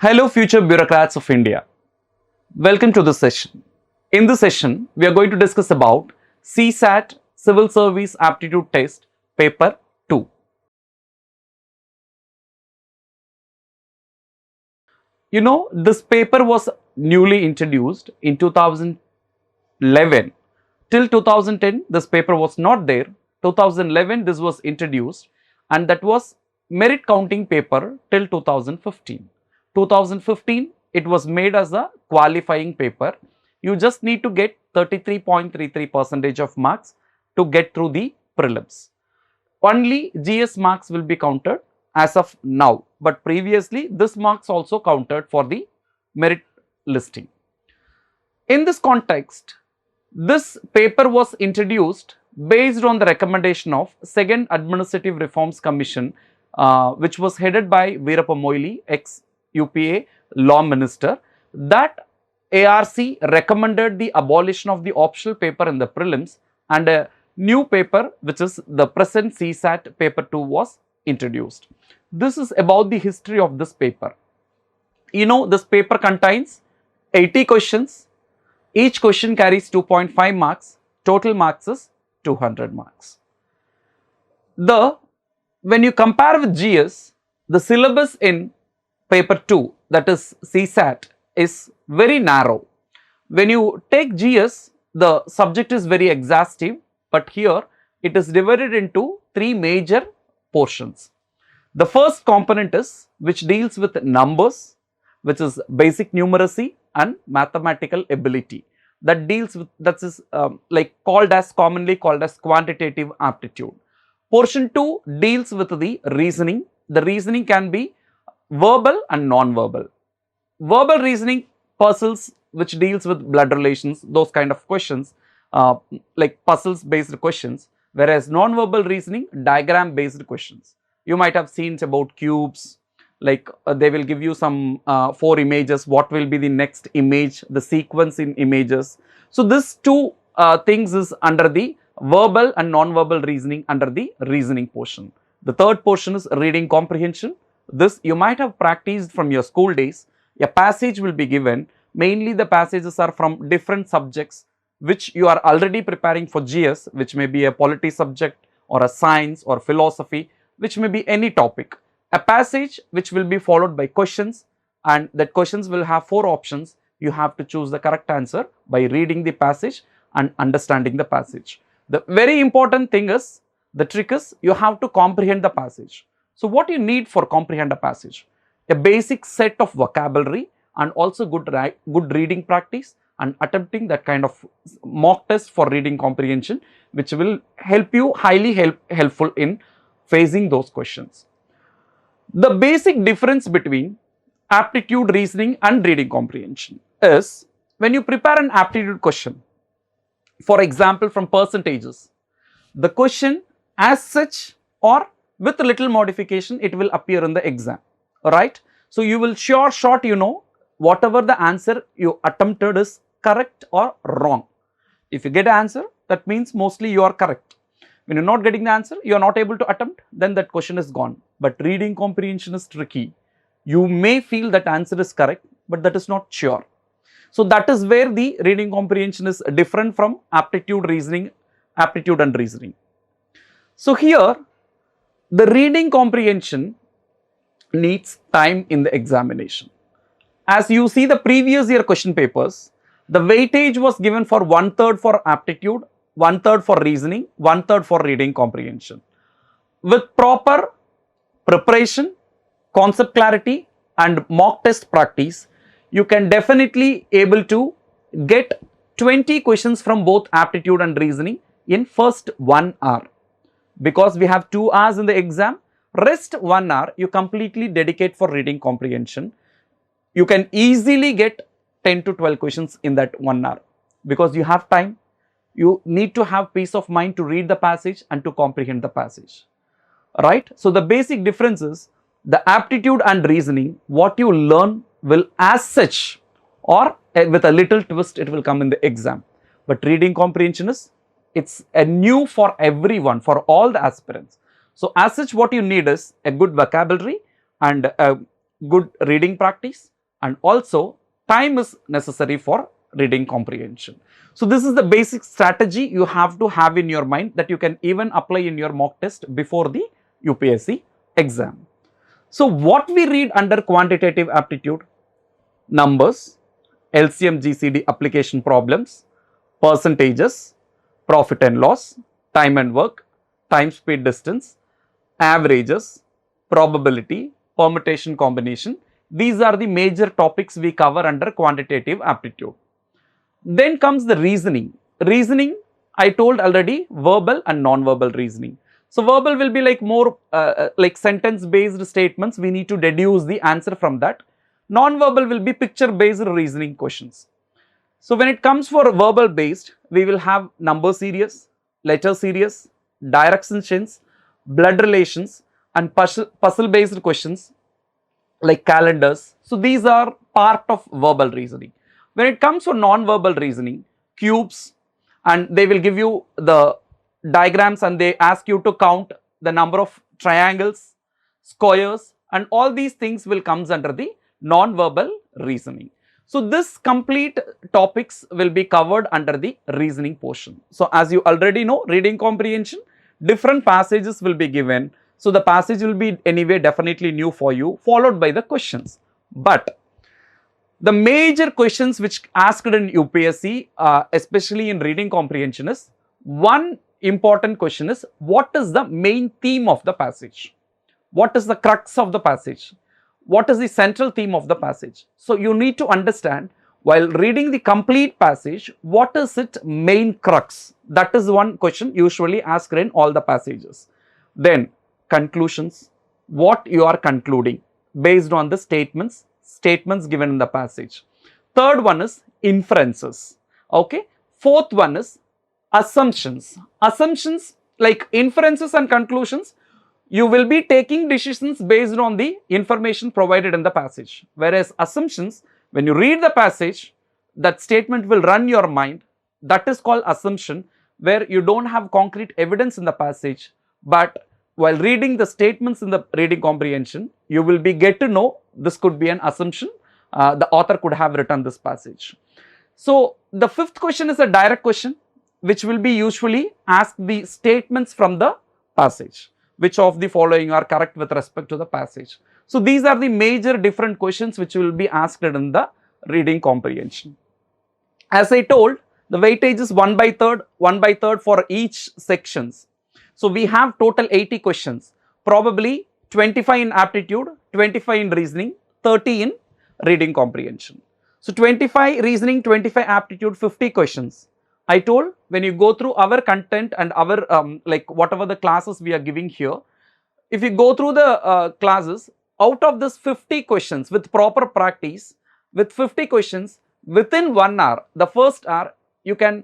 Hello future bureaucrats of India. Welcome to this session. In this session, we are going to discuss about CSAT Civil Service Aptitude Test Paper 2. You know, this paper was newly introduced in 2011. Till 2010, this paper was not there. 2011, this was introduced, and that was merit counting paper till 2015. 2015, it was made as a qualifying paper. You just need to get 33.33% of marks to get through the prelims. Only GS marks will be counted as of now, but previously this marks also counted for the merit listing. In this context, this paper was introduced based on the recommendation of Second Administrative Reforms Commission, which was headed by Veerappa Moily, ex-UPA Law Minister. That ARC recommended the abolition of the optional paper in the prelims, and a new paper, which is the present CSAT paper 2, was introduced. This is about the history of this paper. You know, this paper contains 80 questions. Each question carries 2.5 marks. Total marks is 200 marks. When you compare with GS, the syllabus in paper 2, that is CSAT, is very narrow. When you take GS, the subject is very exhaustive, but here it is divided into 3 major portions. The first component is which deals with numbers, which is basic numeracy and mathematical ability. That deals with, that is commonly called as quantitative aptitude. Portion 2 deals with the reasoning. The reasoning can be verbal and non-verbal. Verbal reasoning puzzles, which deals with blood relations, those kind of questions, like puzzles based questions, whereas non-verbal reasoning, diagram based questions. You might have seen about cubes, like they will give you some 4 images, what will be the next image, the sequence in images. So this 2 things is under the verbal and non-verbal reasoning under the reasoning portion. The third portion is reading comprehension. This you might have practiced from your school days. A passage will be given. Mainly the passages are from different subjects which you are already preparing for GS, which may be a polity subject or a science or philosophy, which may be any topic. A passage which will be followed by questions, and that questions will have 4 options. You have to choose the correct answer by reading the passage and understanding the passage. The very important thing is, the trick is, you have to comprehend the passage. So what you need for comprehend a passage? A basic set of vocabulary and also good reading practice, and attempting that kind of mock test for reading comprehension, which will help you highly helpful in facing those questions. The basic difference between aptitude reasoning and reading comprehension is, when you prepare an aptitude question, for example from percentages, the question as such or with a little modification, it will appear in the exam, right? So you will short you know whatever the answer you attempted is correct or wrong. If you get an answer, that means mostly you are correct. When you are not getting the answer, you are not able to attempt, then that question is gone. But reading comprehension is tricky. You may feel that answer is correct, but that is not sure. So that is where the reading comprehension is different from aptitude and reasoning. So here, the reading comprehension needs time in the examination. As you see the previous year question papers, the weightage was given for 1/3 for aptitude, 1/3 for reasoning, 1/3 for reading comprehension. With proper preparation, concept clarity and mock test practice, you can definitely able to get 20 questions from both aptitude and reasoning in first 1 hour. Because we have 2 hours in the exam, rest 1 hour you completely dedicate for reading comprehension. You can easily get 10 to 12 questions in that 1 hour, because you have time. You need to have peace of mind to read the passage and to comprehend the passage, right? So the basic difference is, the aptitude and reasoning, what you learn will as such or with a little twist it will come in the exam. But reading comprehension is, it's a new for everyone, for all the aspirants. So as such, what you need is a good vocabulary and a good reading practice and also time is necessary for reading comprehension. So this is the basic strategy you have to have in your mind that you can even apply in your mock test before the UPSC exam. So what we read under quantitative aptitude? Numbers, LCM GCD application problems, percentages, profit and loss, time and work, time, speed, distance, averages, probability, permutation, combination. These are the major topics we cover under quantitative aptitude. Then comes the reasoning. Reasoning, I told already, verbal and non-verbal reasoning. So verbal will be like more like sentence based statements, we need to deduce the answer from that. Non-verbal will be picture based reasoning questions. So when it comes for verbal based, we will have number series, letter series, direction chains, blood relations, and puzzle based questions like calendars. So these are part of verbal reasoning. When it comes to non-verbal reasoning, cubes, and they will give you the diagrams and they ask you to count the number of triangles, squares, and all these things will comes under the non-verbal reasoning. So this complete topics will be covered under the reasoning portion. So as you already know, reading comprehension, different passages will be given. So the passage will be anyway definitely new for you, followed by the questions. But the major questions which asked in UPSC, especially in reading comprehension, is one important question is, what is the main theme of the passage? What is the crux of the passage? What is the central theme of the passage? So you need to understand while reading the complete passage, what is its main crux? That is one question usually asked in all the passages. Then conclusions, what you are concluding based on the statements given in the passage. Third one is inferences. Okay. Fourth one is assumptions. Assumptions like inferences and conclusions, you will be taking decisions based on the information provided in the passage. Whereas assumptions, when you read the passage, that statement will run your mind. That is called assumption, where you don't have concrete evidence in the passage, but while reading the statements in the reading comprehension, you will be get to know this could be an assumption. The author could have written this passage. So the fifth question is a direct question, which will be usually ask the statements from the passage. Which of the following are correct with respect to the passage? So these are the major different questions which will be asked in the reading comprehension. As I told, the weightage is 1/3 for each sections. So we have total 80 questions, probably 25 in aptitude, 25 in reasoning, 30 in reading comprehension. So 25 reasoning, 25 aptitude, 50 questions. I told when you go through our content and our like whatever the classes we are giving here, if you go through the classes, out of this 50 questions with proper practice, with 50 questions within 1 hour, the first hour, you can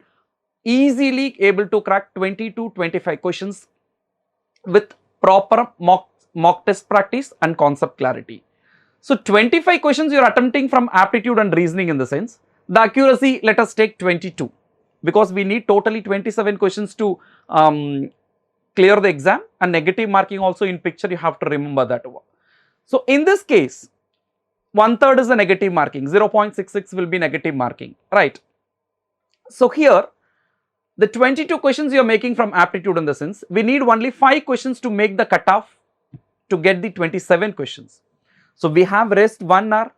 easily able to crack 20 to 25 questions with proper mock test practice and concept clarity. So 25 questions you are attempting from aptitude and reasoning in the sense, the accuracy let us take 22, because we need totally 27 questions to clear the exam, and negative marking also in picture, you have to remember that one. So in this case, 1/3 is a negative marking, 0.66 will be negative marking, right? So here, the 22 questions you are making from aptitude in the sense, we need only 5 questions to make the cutoff to get the 27 questions. So we have rest 1 hour.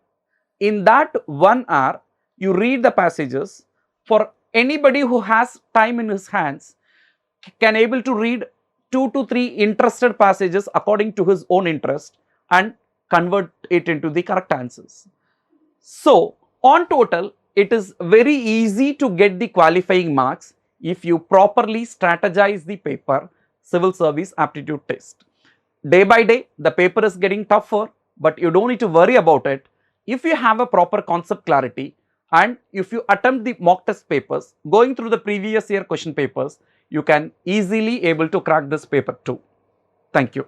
In that 1 hour, you read the passages. For anybody who has time in his hands, can able to read 2 to 3 interested passages according to his own interest and convert it into the correct answers. So on total, it is very easy to get the qualifying marks if you properly strategize the paper, civil service aptitude test. Day by day, the paper is getting tougher, but you don't need to worry about it. If you have a proper concept clarity and if you attempt the mock test papers, going through the previous year question papers, you can easily able to crack this paper too. Thank you.